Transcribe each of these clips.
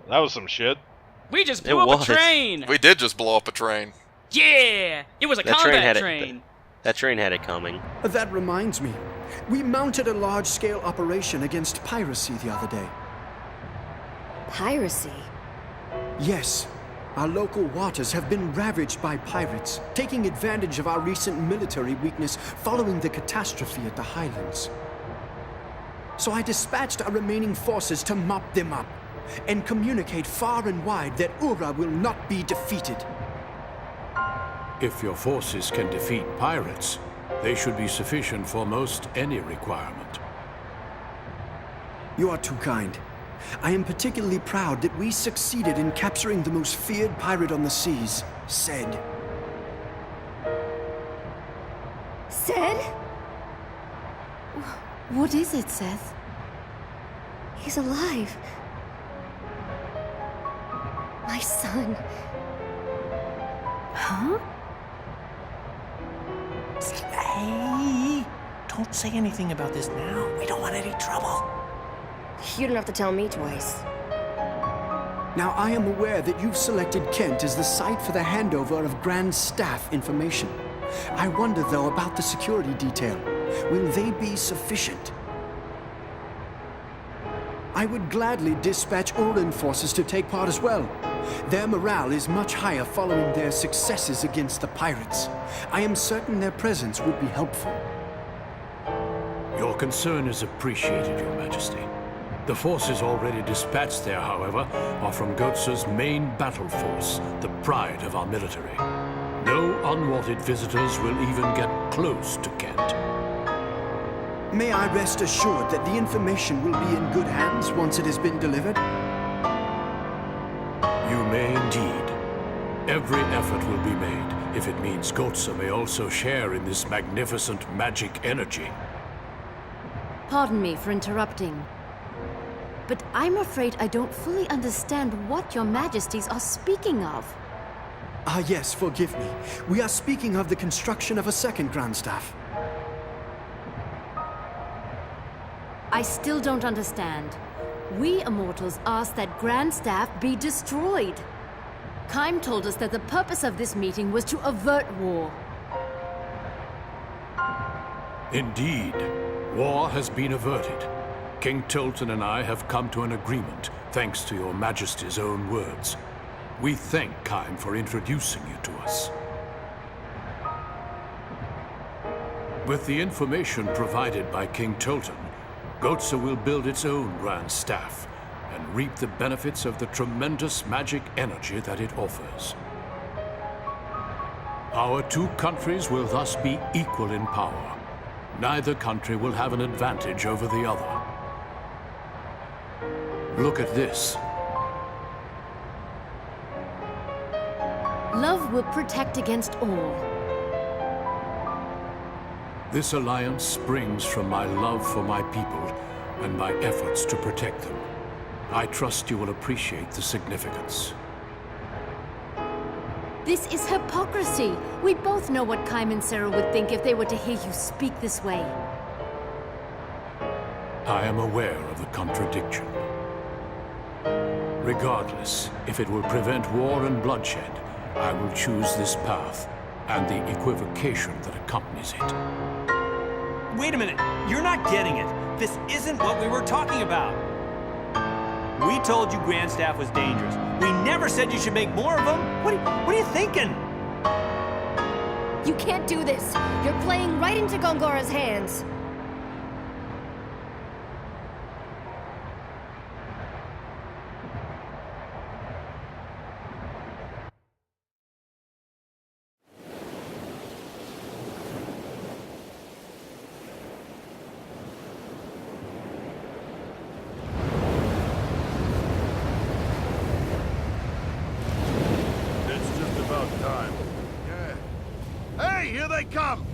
That was some shit. We just blew up a train! We did just blow up a train. Yeah! It was a combat train! That train had it coming. That reminds me. We mounted a large-scale operation against piracy the other day. Piracy? Yes. Our local waters have been ravaged by pirates, taking advantage of our recent military weakness following the catastrophe at the Highlands. So I dispatched our remaining forces to mop them up and communicate far and wide that Ura will not be defeated. If your forces can defeat pirates, they should be sufficient for most any requirement. You are too kind. I am particularly proud that we succeeded in capturing the most feared pirate on the seas, Ced. Ced? What is it, Seth? He's alive. My son. Huh? Hey, don't say anything about this now. We don't want any trouble. You don't have to tell me twice. Now, I am aware that you've selected Kent as the site for the handover of Grand Staff information. I wonder, though, about the security detail. Will they be sufficient? I would gladly dispatch Uran forces to take part as well. Their morale is much higher following their successes against the pirates. I am certain their presence would be helpful. Your concern is appreciated, Your Majesty. The forces already dispatched there, however, are from Goetze's main battle force, the pride of our military. No unwanted visitors will even get close to Kent. May I rest assured that the information will be in good hands once it has been delivered? You may indeed. Every effort will be made if it means Goetze may also share in this magnificent magic energy. Pardon me for interrupting, but I'm afraid I don't fully understand what your majesties are speaking of. Ah, yes, forgive me. We are speaking of the construction of a second Grand Staff. I still don't understand. We immortals asked that Grand Staff be destroyed. Kaim told us that the purpose of this meeting was to avert war. Indeed, war has been averted. King Tolton and I have come to an agreement, thanks to your Majesty's own words. We thank Kaim for introducing you to us. With the information provided by King Tolton, Goetze will build its own Grand Staff and reap the benefits of the tremendous magic energy that it offers. Our two countries will thus be equal in power. Neither country will have an advantage over the other. Look at this. Love will protect against all. This alliance springs from my love for my people and my efforts to protect them. I trust you will appreciate the significance. This is hypocrisy. We both know what Kaim and Sarah would think if they were to hear you speak this way. I am aware of the contradiction. Regardless, if it will prevent war and bloodshed, I will choose this path and the equivocation that accompanies it. Wait a minute, you're not getting it. This isn't what we were talking about. We told you Grand Staff was dangerous. We never said you should make more of them. What are you thinking? You can't do this. You're playing right into Gongora's hands. Here they come!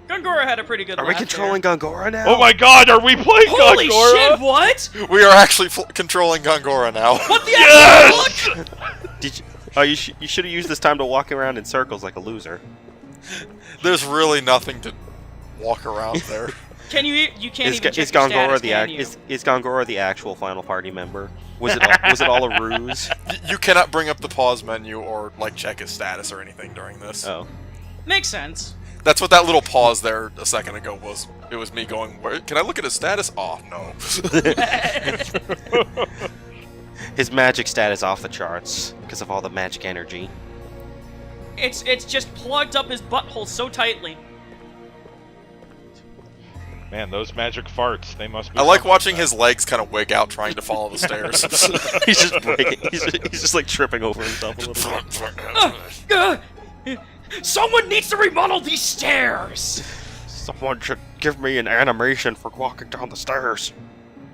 Gongora had a pretty good Are we laugh controlling there. Gongora now? Oh my god, are we playing Holy Gongora? shit, what? We are actually controlling Gongora now. What the Yes! actual fuck? Did you? Oh, you should have used this time to walk around in circles like a loser. There's really nothing to walk around there. Can you can't Is even check is your Gongora status, the can you? is Gongora the actual final party member? Was it all a ruse? You cannot bring up the pause menu or like check his status or anything during this. Oh. Makes sense. That's what that little pause there a second ago was. It was me going, "Where can I look at his status?" Oh no. His magic status off the charts because of all the magic energy. It's just plugged up his butthole so tightly. Man, those magic farts, they must be... I like watching his legs kind of wig out trying to follow the stairs. He's just breaking. He's just like tripping over himself a little bit. Someone needs to remodel these stairs! Someone should give me an animation for walking down the stairs.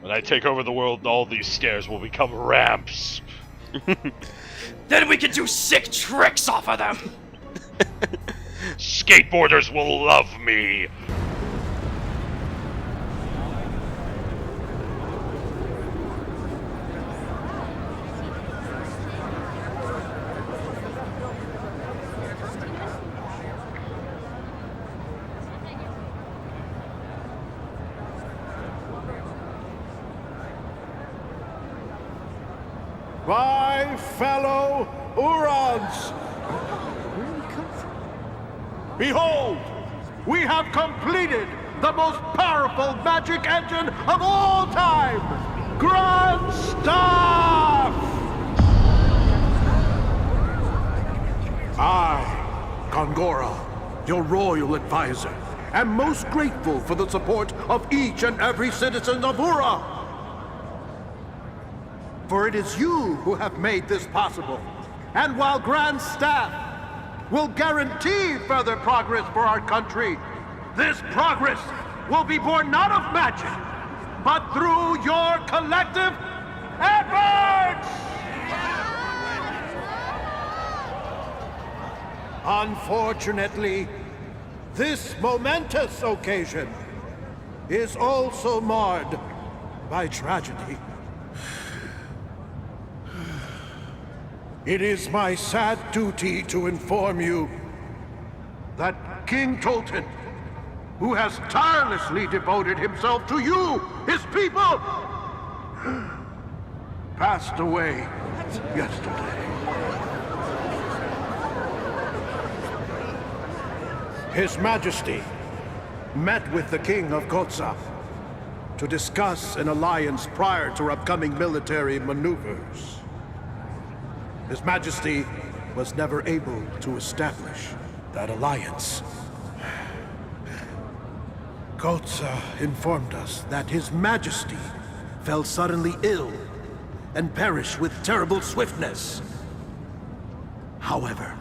When I take over the world, all these stairs will become ramps. Then we can do sick tricks off of them! Skateboarders will love me. My fellow Urons! Behold! We have completed the most powerful magic engine of all time! Grand Staff! I, Gongora, your royal advisor, am most grateful for the support of each and every citizen of Ura. For it is you who have made this possible. And while Grand Staff will guarantee further progress for our country, this progress will be born not of magic, but through your collective efforts! Unfortunately, this momentous occasion is also marred by tragedy. It is my sad duty to inform you that King Tolton, who has tirelessly devoted himself to you, his people, passed away yesterday. His Majesty met with the King of Kotsa to discuss an alliance prior to upcoming military maneuvers. His Majesty was never able to establish that alliance. Kotsa informed us that His Majesty fell suddenly ill and perished with terrible swiftness. However,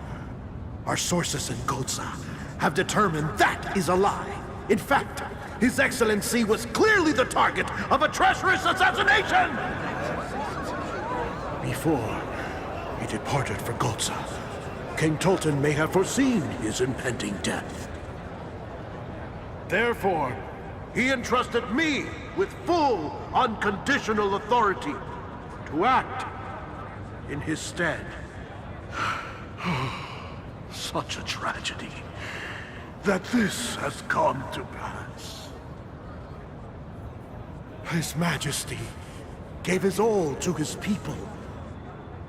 our sources in Kotsa have determined that is a lie. In fact, His Excellency was clearly the target of a treacherous assassination! Before he departed for Kotsa, King Tolton may have foreseen his impending death. Therefore, he entrusted me with full, unconditional authority to act in his stead. Such a tragedy that this has come to pass. His Majesty gave his all to his people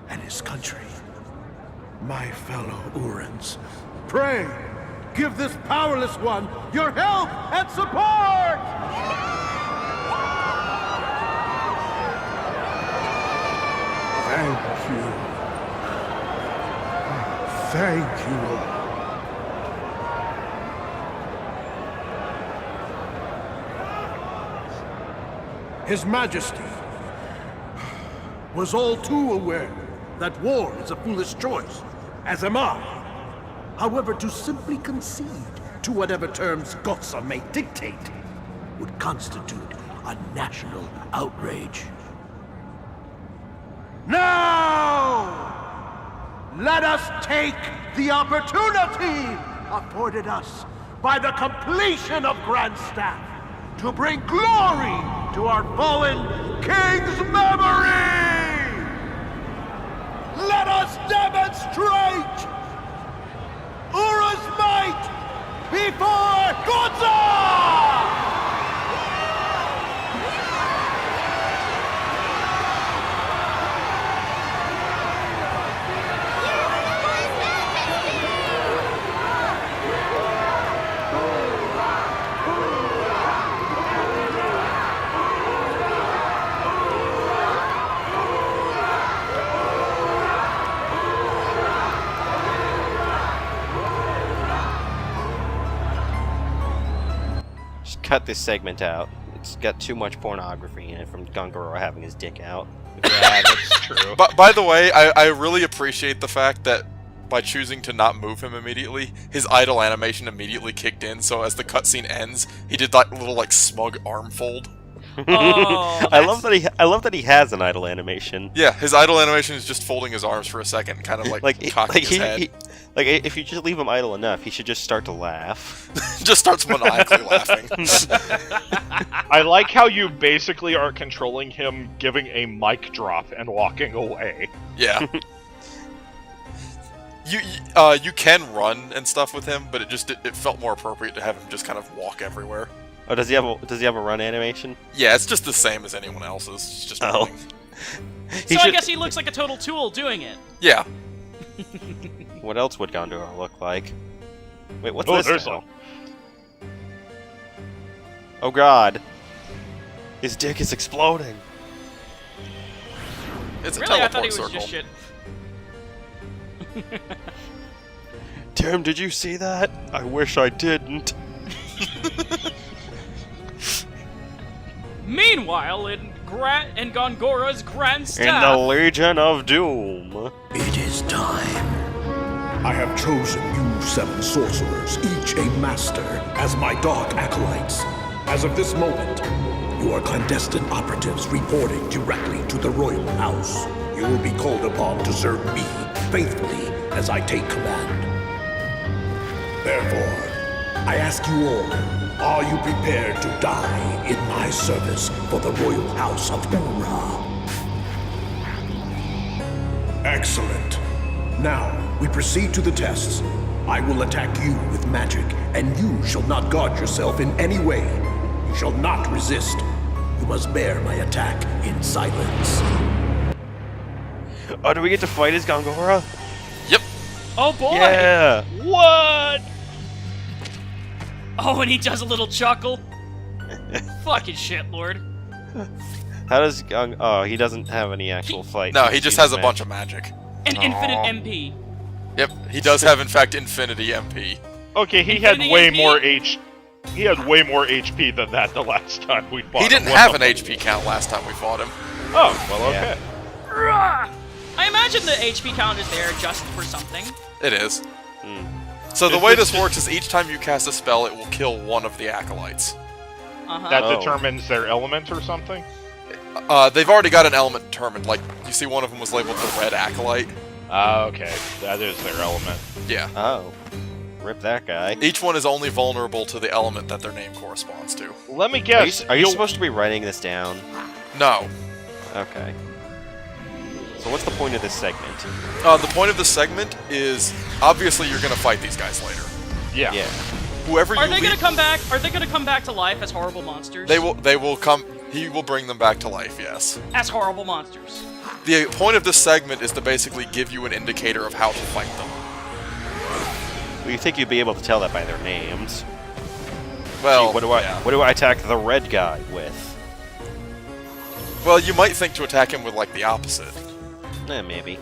and his country. My fellow Urans, pray, give this powerless one your help and support! Thank you. Thank you. His Majesty was all too aware that war is a foolish choice, as am I. However, to simply concede to whatever terms Kotsa may dictate would constitute a national outrage. Now, let us take the opportunity afforded us by the completion of Grandstaff to bring glory to our fallen king's memory! Let us demonstrate Ura's might before Gonza! Just cut this segment out. It's got too much pornography in it from Gongoro having his dick out. Yeah, that's true. But by the way, I really appreciate the fact that by choosing to not move him immediately, his idle animation immediately kicked in. So as the cutscene ends, he did that little like smug arm fold. Oh, I love that he has an idle animation. Yeah, his idle animation is just folding his arms for a second, kind of like cocking his head. If you just leave him idle enough, he should just start to laugh. Just starts maniacally laughing. I like how you basically are controlling him giving a mic drop and walking away. Yeah. You can run and stuff with him, but it felt more appropriate to have him just kind of walk everywhere. Oh, does he have a run animation? Yeah, it's just the same as anyone else's. It's just running. So I guess he looks like a total tool doing it. Yeah. What else would Gondor look like? Wait, what's Oh, this there's now? Oh god. His dick is exploding. It's a Really, I teleport thought he was circle. just shit. Tim, did you see that? I wish I didn't. Meanwhile, in Gongora's Grand In Staff... the Legion of Doom. It is time. I have chosen you 7 sorcerers, each a master, as my dark acolytes. As of this moment, you are clandestine operatives reporting directly to the royal house. You will be called upon to serve me faithfully as I take command. Therefore, I ask you all, are you prepared to die in my service for the royal house of Ura? Excellent. Now, we proceed to the tests. I will attack you with magic, and you shall not guard yourself in any way. You shall not resist. You must bear my attack in silence. Oh, do we get to fight as Gongora? Yep. Oh boy! Yeah! What? Oh, and he does a little chuckle. Fucking shit, Lord. How does Oh, he doesn't have any actual fight. No, he just has a bunch of magic. An infinite MP. Yep, he does have, in fact, infinity MP. Okay, he Infinity had way MP? more He had way more HP than that the last time we fought him. He didn't have an HP count last time we fought him. Oh, well, Yeah. okay. Rah! I imagine the HP count is there just for something. It is. So the way this works is each time you cast a spell, it will kill one of the acolytes. Uh-huh. That Oh. determines their element or something? They've already got an element determined. Like, you see one of them was labeled the red acolyte. Okay, that is their element. Yeah. Oh. Rip that guy. Each one is only vulnerable to the element that their name corresponds to. Let me Are guess. you supposed to be writing this down? No. Okay. So what's the point of this segment? The point of this segment is, obviously you're gonna fight these guys later. Yeah. Yeah. Whoever you Are they gonna lead- come back? Are they gonna come back to life as horrible monsters? They will come. He will bring them back to life, yes. As horrible monsters. The point of this segment is to basically give you an indicator of how to fight them. Well, you think you'd be able to tell that by their names? Well, Gee, what do I attack the red guy with? Well, you might think to attack him with, like, the opposite. Maybe.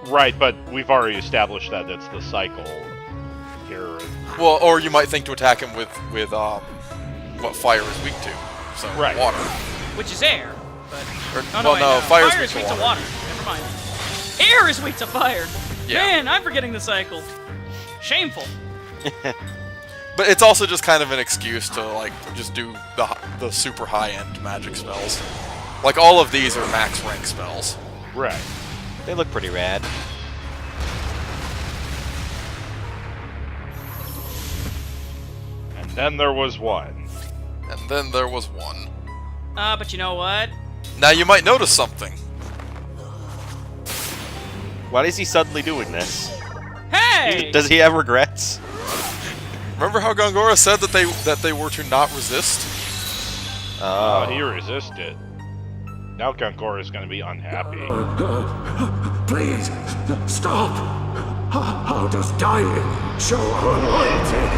Right, but we've already established that it's the cycle here. Well, or you might think to attack him with what fire is weak to. So, Right. water. Which is air. But Or, oh, well, wait, no, fire fire is weak to water. Never mind. Air is weak to fire. Yeah. Man, I'm forgetting the cycle. Shameful. But it's also just kind of an excuse to, like, just do the super high-end magic spells. Like, all of these are max rank spells. Right. They look pretty rad. And then there was one. And then there was one. But you know what? Now you might notice something. Why is he suddenly doing this? Hey! Does he have regrets? Remember how Gongora said that they were to not resist? Oh, he resisted. Now Gongora is going to be unhappy. Please, stop! How does dying show our loyalty?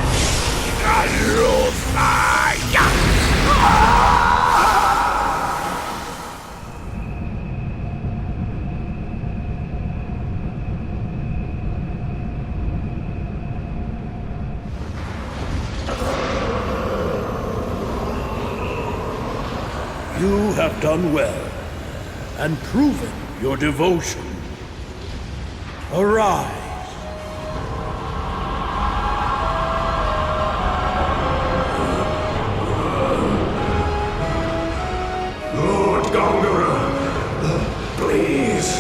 You have done well, and proven your devotion. Arise. Lord Gongora, please,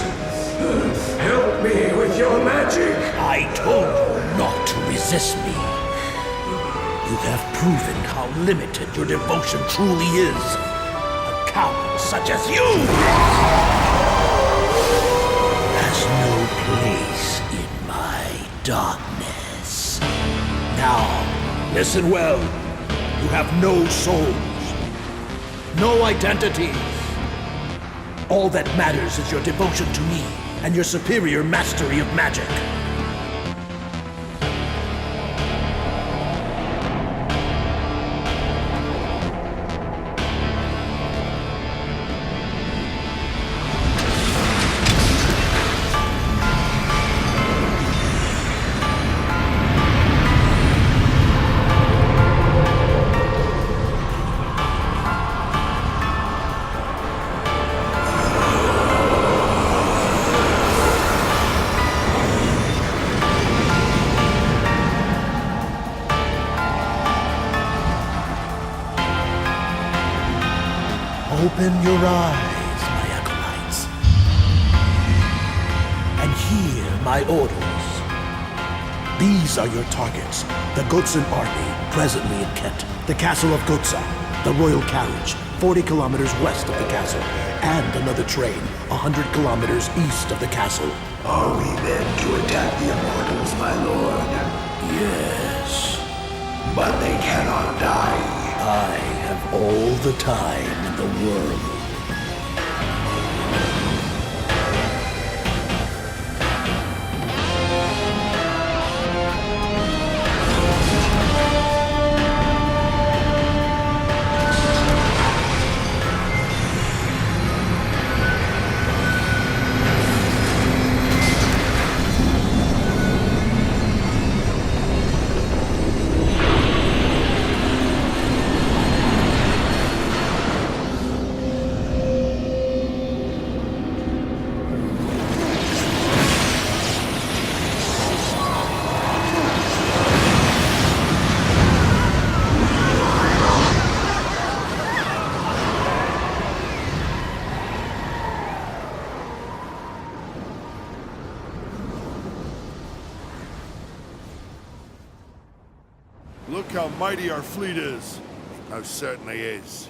help me with your magic. I told you not to resist me. You have proven how limited your devotion truly is. A coward such as you has no place in my darkness. Now, listen well. You have no souls, no identity. All that matters is your devotion to me and your superior mastery of magic. Open your eyes, my acolytes, and hear my orders. These are your targets: the Gotsan army, presently in Kent, the castle of Gotsa, the royal carriage, 40 kilometers west of the castle, and another train, 100 kilometers east of the castle. Are we then to attack the immortals, my lord? Yes, But they cannot die. I have all the time in the world. Look how mighty our fleet is. Most certainly is.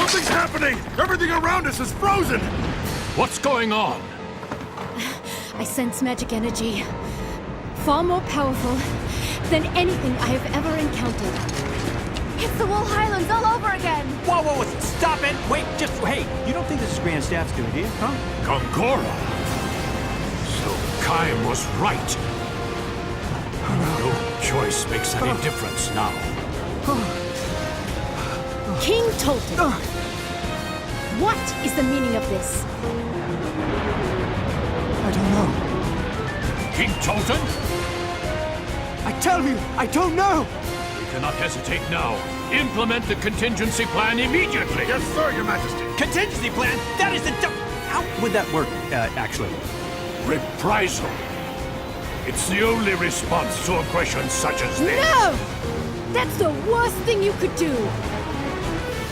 Something's happening! Everything around us is frozen! What's going on? I sense magic energy. Far more powerful than anything I have ever encountered. It's the Wool Highlands all over again! Whoa, whoa, whoa, stop it! Wait, hey, you don't think this is Grand Staff's good idea, huh? Gongora! So Kaim was right. No choice makes any difference now. King Tolton! What is the meaning of this? I don't know. King Tolton? I tell you, I don't know! We cannot hesitate now. Implement the contingency plan immediately. Yes, sir, Your Majesty. Contingency plan? That is the how would that work, actually? Reprisal. It's the only response to aggression such as this. No! That's the worst thing you could do!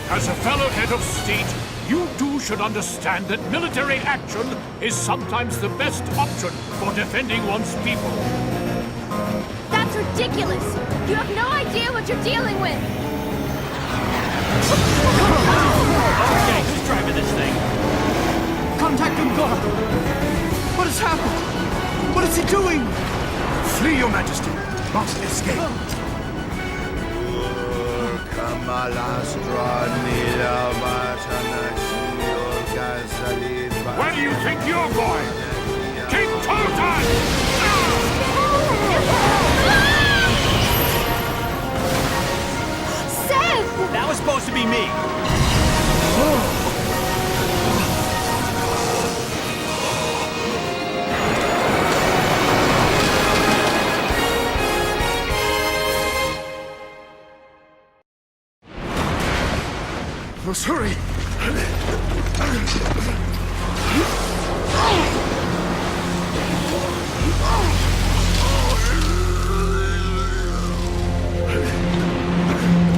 As a fellow head of state, you too should understand that military action is sometimes the best option for defending one's people. That's ridiculous! You have no idea what you're dealing with! Okay, who's driving this thing? Contact Gongora! What has happened? What is he doing? Flee, Your Majesty! Must escape! Where do you think you're going? King Tolton! Seth! That was supposed to be me. Let's hurry!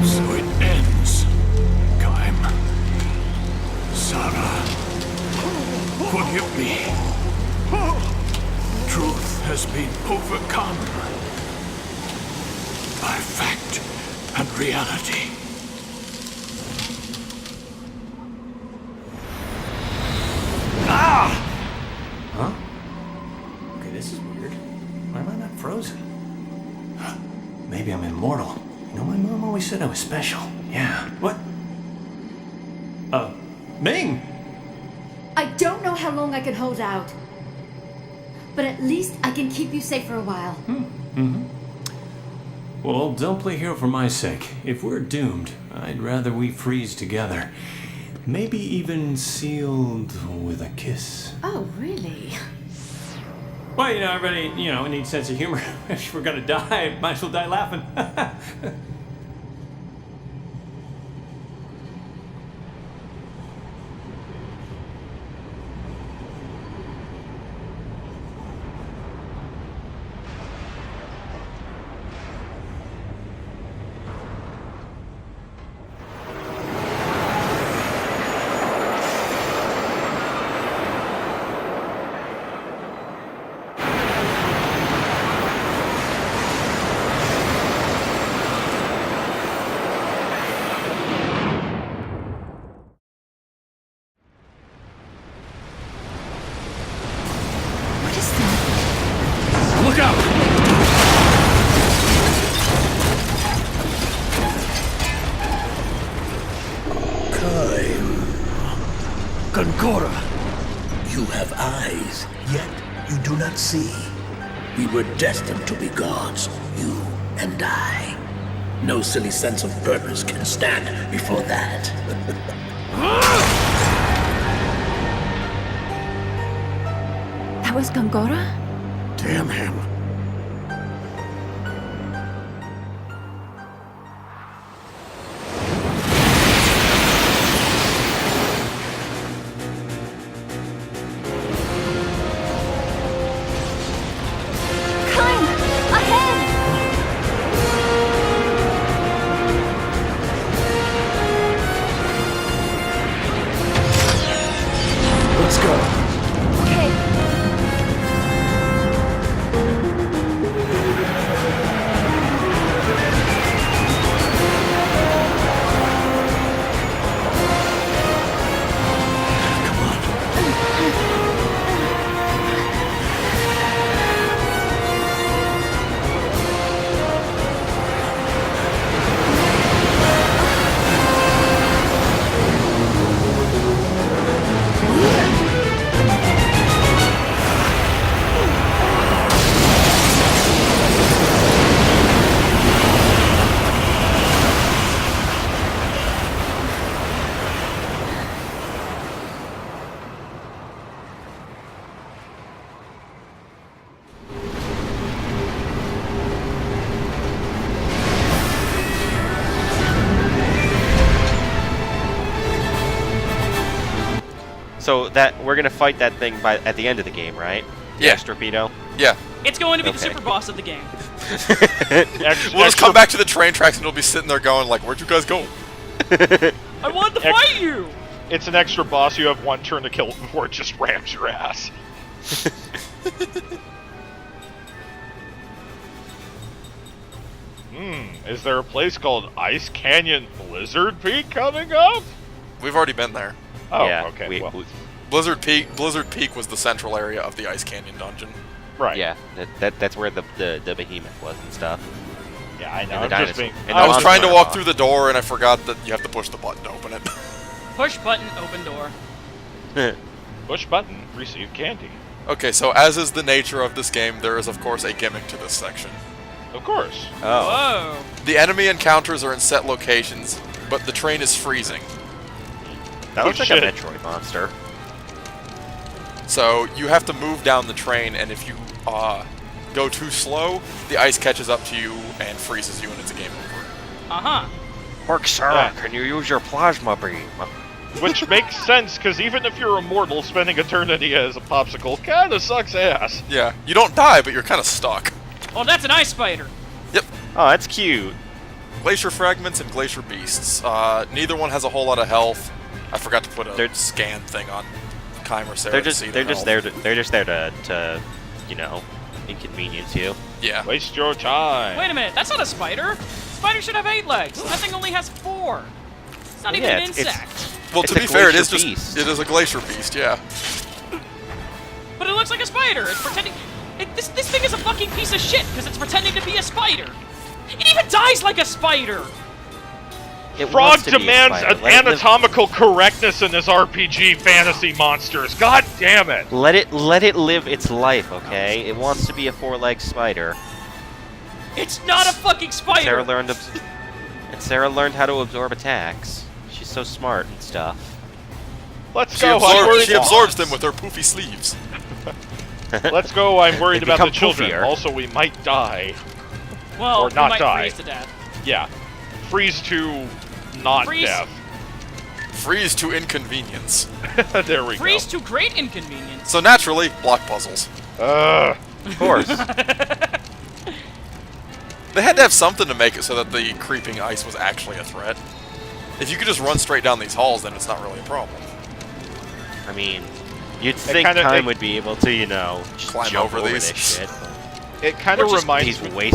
So it ends. Kaim. Sarah. Forgive me. Truth has been overcome by fact and reality. Huh? Okay, this is weird. Why am I not frozen? Maybe I'm immortal. You know, my mom always said I was special. Yeah. What? Ming! I don't know how long I can hold out. But at least I can keep you safe for a while. Well, don't play hero for my sake. If we're doomed, I'd rather we freeze together. Maybe even sealed with a kiss. Oh, really? Well, you know, everybody, needs sense of humor. If we're gonna die, might as well die laughing. Look out! Gongora! You have eyes, yet you do not see. We were destined to be gods, you and I. No silly sense of purpose can stand before that. That was Gongora? Damn him. So that we're gonna fight that thing at the end of the game, right? Yeah. Ice torpedo. Yeah. It's going to be the Okay. super boss of the game. We'll just come back to the train tracks and it'll be sitting there going like, "Where'd you guys go?" I want to fight you! It's an extra boss you have one turn to kill before it just rams your ass. Is there a place called Ice Canyon Blizzard Peak coming up? We've already been there. Oh, Yeah, okay. Well, Blizzard Peak was the central area of the Ice Canyon dungeon. right. Yeah, that's where the behemoth was and stuff. Yeah, I know. And the I'm just dinosaur- being. and I was the trying to monster walk boss. through the door and I forgot that you have to push the button to open it. Push button, open door. Push button, receive candy. Okay, so as is the nature of this game, there is of course a gimmick to this section. Of course. Oh. Whoa. The enemy encounters are in set locations, but the train is freezing. That looks like shit. a Metroid monster. So you have to move down the train, and if you go too slow, the ice catches up to you and freezes you, and it's a game over. Uh-huh. Pork sir, Yeah. can you use your plasma beam? Which makes sense, because even if you're immortal, spending eternity as a popsicle kinda sucks ass. Yeah, you don't die, but you're kind of stuck. Oh, that's an ice spider. Yep. Oh, that's cute. Glacier fragments and glacier beasts. Neither one has a whole lot of health. I forgot to put a scan thing on Kym or Sarah. They're to just see they're their just health. there to, they're just there to you know, inconvenience you. Yeah. Waste your time. Wait a minute, that's not a spider. Spider should have 8 legs. That thing only has 4. It's not even Yeah, an it's- insect. Well, It's to a be fair, it is glacier just beast. it is a glacier beast. Yeah. But it looks like a spider. It's pretending. This thing is a fucking piece of shit because it's pretending to be a spider. It even dies like a spider. It Frog wants to be a demands spider. an Let it live- anatomical correctness in this RPG fantasy monsters. God damn it! Let it live its life, okay? It wants to be a 4-legged spider. It's not a fucking spider. Sarah learned how to absorb attacks. She's so smart and stuff. Let's She, go. she absorbs them with her poofy sleeves. Let's go. I'm worried They about the become children. poofier. Also, we might die. Well, or not we might die. freeze to death. Yeah. Freeze to not Freeze. death. Freeze to inconvenience. There we Freeze to great inconvenience. So naturally, block puzzles. go. Of course. They had to have something to make it so that the creeping ice was actually a threat. If you could just run straight down these halls, then it's not really a problem. I mean, you'd think kinda- Kym it- would be able to, you know, just Climb jump over these. this shit. It kind of Or just reminds These me.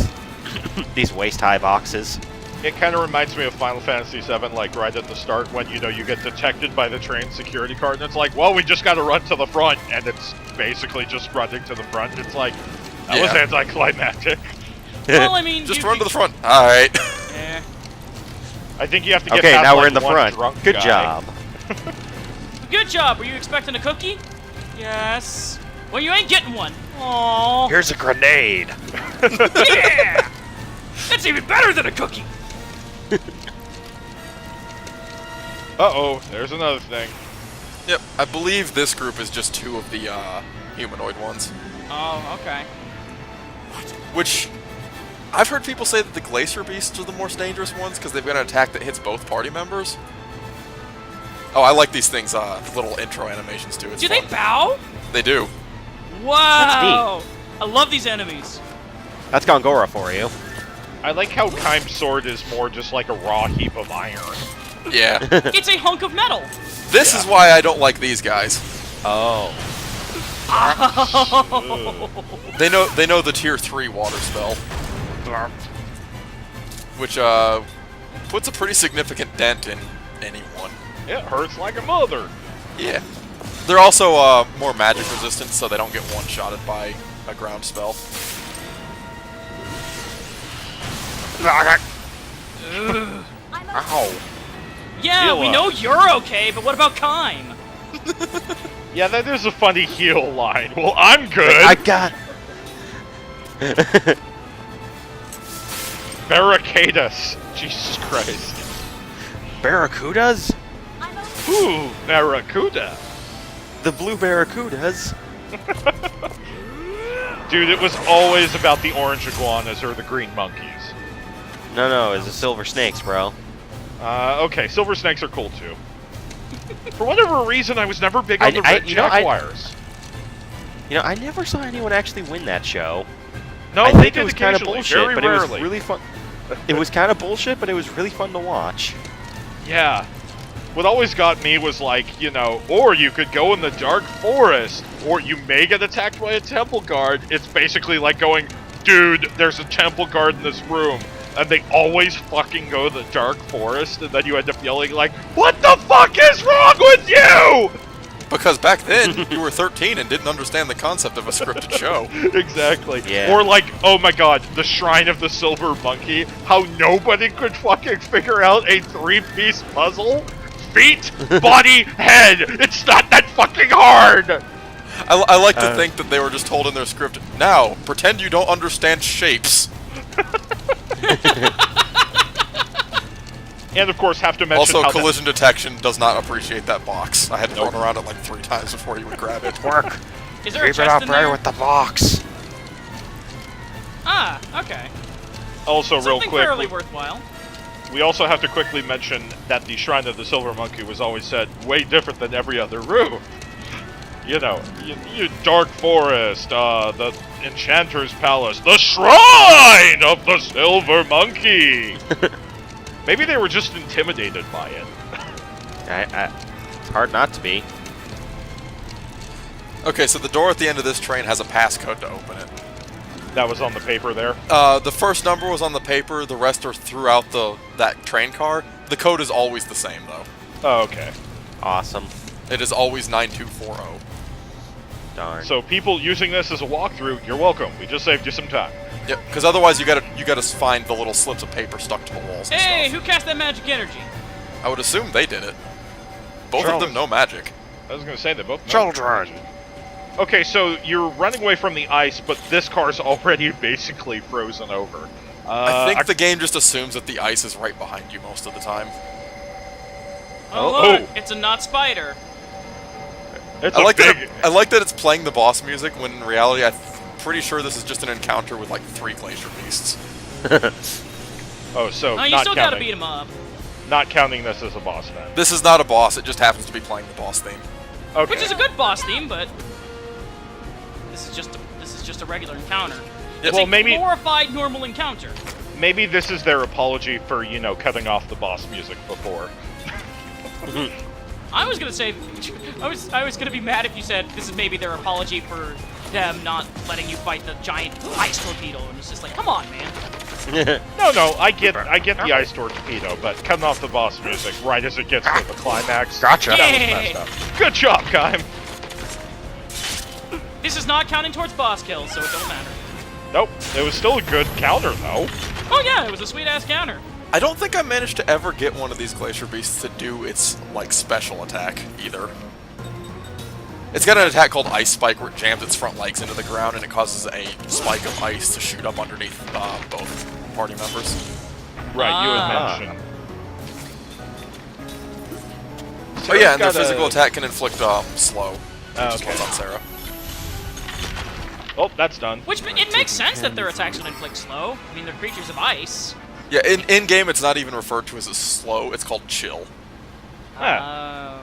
these waist-high boxes. It kind of reminds me of Final Fantasy VII, like right at the start when you get detected by the train security card, and it's like, well, we just got to run to the front, and it's basically just running to the front. It's like, That was anticlimactic. Well, I mean, just run to the front. All right. Yeah. I think you have to get Okay, past, now like, we're in the one front. drunk Good guy. job. Good job. Were you expecting a cookie? Yes. Well, you ain't getting one. Aww. Here's a grenade. Yeah! That's even better than a cookie. Uh-oh, there's another thing. Yep, I believe this group is just 2 of the humanoid ones. Oh, okay. Which, I've heard people say that the glacier beasts are the most dangerous ones because they've got an attack that hits both party members. Oh, I like these things, little intro animations too. It's Do fun. they bow? They do. Wow! I love these enemies. That's Gongora for you. I like how Kime's sword is more just like a raw heap of iron. Yeah. It's a hunk of metal. This is why I don't like these guys. Oh. They know the tier 3 water spell. Which puts a pretty significant dent in anyone. It hurts like a mother. Yeah. They're also more magic resistant, so they don't get one-shotted by a ground spell. Ow. Yeah, we know you're okay, but what about Kime? Yeah, that is a funny heal line. Well, I'm good. I got... Barricadus. Jesus Christ. Barracudas? Ooh, Barracuda. The blue barracudas. Dude, it was always about the orange iguanas or the green monkeys. No, it's the silver snakes, bro. Okay, silver snakes are cool too. For whatever reason, I was never big on the red jaguars. I never saw anyone actually win that show. No, I they think did it was kind of occasionally, bullshit, very but it was rarely. really fun. It was kind of bullshit, but it was really fun to watch. Yeah. What always got me was like, or you could go in the dark forest, or you may get attacked by a temple guard. It's basically like going, dude, there's a temple guard in this room. And they always fucking go to the dark forest, and then you end up yelling like, what the fuck is wrong with you? Because back then, you were 13 and didn't understand the concept of a scripted show. Exactly. Yeah. Or like, oh my god, the Shrine of the Silver Monkey, how nobody could fucking figure out a 3-piece puzzle? Feet, body, head. It's not that fucking hard! I like to think that they were just told in their script, now, pretend you don't understand shapes. And of course, have to mention Also, how collision detection does not appreciate that box. I had to run around it like 3 times before you would grab it. Work. Is there a Keep it chest up in right there? with the box. Ah, okay. Also, real Something quick, fairly worthwhile. we also have to quickly mention that the Shrine of the Silver Monkey was always said way different than every other room. You Dark Forest, the Enchanter's Palace, the Shrine of the Silver Monkey! Maybe they were just intimidated by it. It's hard not to be. Okay, so the door at the end of this train has a passcode to open it. That was on the paper there? The first number was on the paper, the rest are throughout that train car. The code is always the same, though. Oh, okay. Awesome. It is always 9240. Darn. So people using this as a walkthrough, you're welcome. We just saved you some time. Yep, because otherwise you gotta find the little slips of paper stuck to the walls and Hey, stuff. who cast that magic energy? I would assume they did it. Both Charles. of them know magic. I was going to say, they both know. Children. Okay, so you're running away from the ice, but this car's already basically frozen over. I think the game just assumes that the ice is right behind you most of the time. Oh, look, it's a not spider. It's I like big... that it's playing the boss music when in reality I'm pretty sure this is just an encounter with like 3 glacier beasts. Oh, so No, you not still gotta counting, beat him up. not counting this as a boss then. This is not a boss, it just happens to be playing the boss theme. Okay. Which is a good boss theme, but this is just a regular encounter. It's Well, a maybe- glorified normal encounter. Maybe this is their apology for, cutting off the boss music before. I was gonna say, I was gonna be mad if you said this is maybe their apology for them not letting you fight the giant ice torpedo, and it's just like, come on, man. No, I get the ice torpedo, but cutting off the boss music right as it gets to the climax. Gotcha. That was Yeah. messed up. Good job, Kime. This is not counting towards boss kills, so it don't matter. Nope, it was still a good counter, though. Oh yeah, it was a sweet-ass counter. I don't think I managed to ever get one of these Glacier Beasts to do its, like, special attack, either. It's got an attack called Ice Spike where it jams its front legs into the ground and it causes a spike of ice to shoot up underneath both party members. Right, you had mentioned. Oh yeah, and their physical attack can inflict slow, which Oh, is what's on Sarah. Oh, that's done. Which, it makes sense that their attacks would inflict slow. I mean, they're creatures of ice. Yeah, in-game it's not even referred to as a slow, it's called chill. Ah.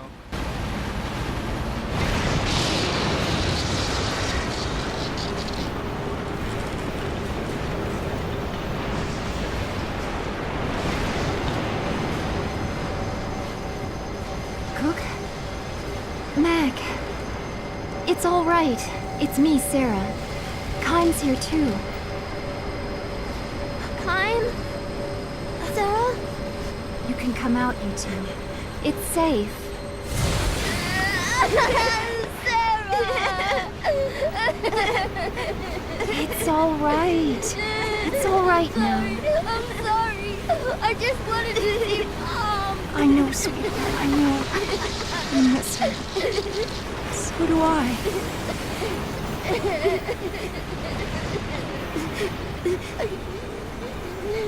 Cook? Meg. It's all right. It's me, Sarah. Kine's here too. Kine? Sarah? You can come out, you two. It's safe. It's all right. It's all right now. I'm sorry. I just wanted to see Mom. I know, sweetheart. I know. I miss her. So do I.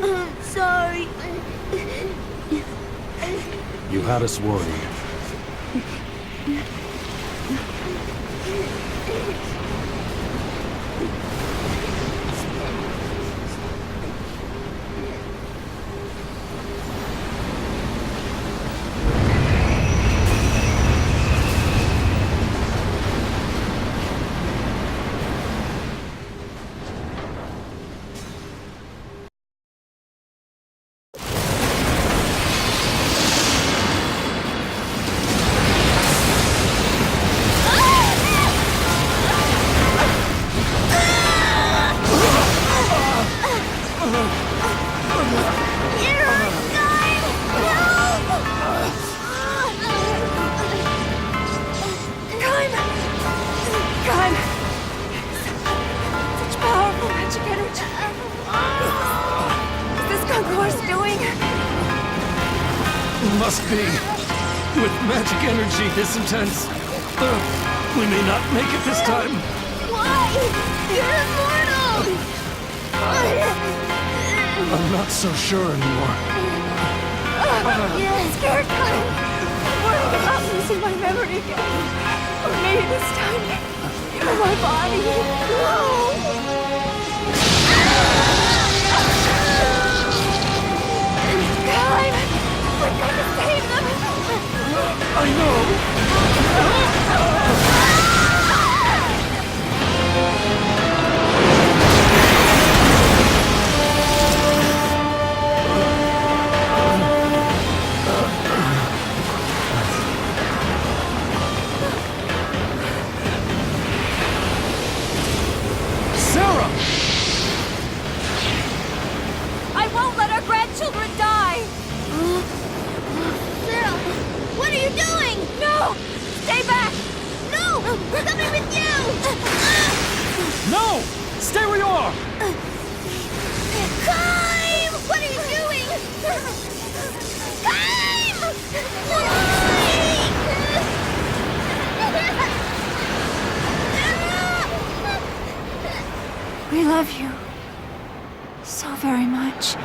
I'm sorry. You had us worried. Must be. With magic energy this intense, we may not make it this time. Why? You're immortal! I'm not so sure anymore. You're scared, Kyle. I'm worried about losing my memory again. Or maybe this time, you're my body. Kyle! We're gonna save them! I know! Sarah! I won't let our grandchildren die! Sarah, what are you doing? No! Stay back! No! We're coming with you! No! Stay where you are! Climb! What are you doing? Climb! We love you so very much.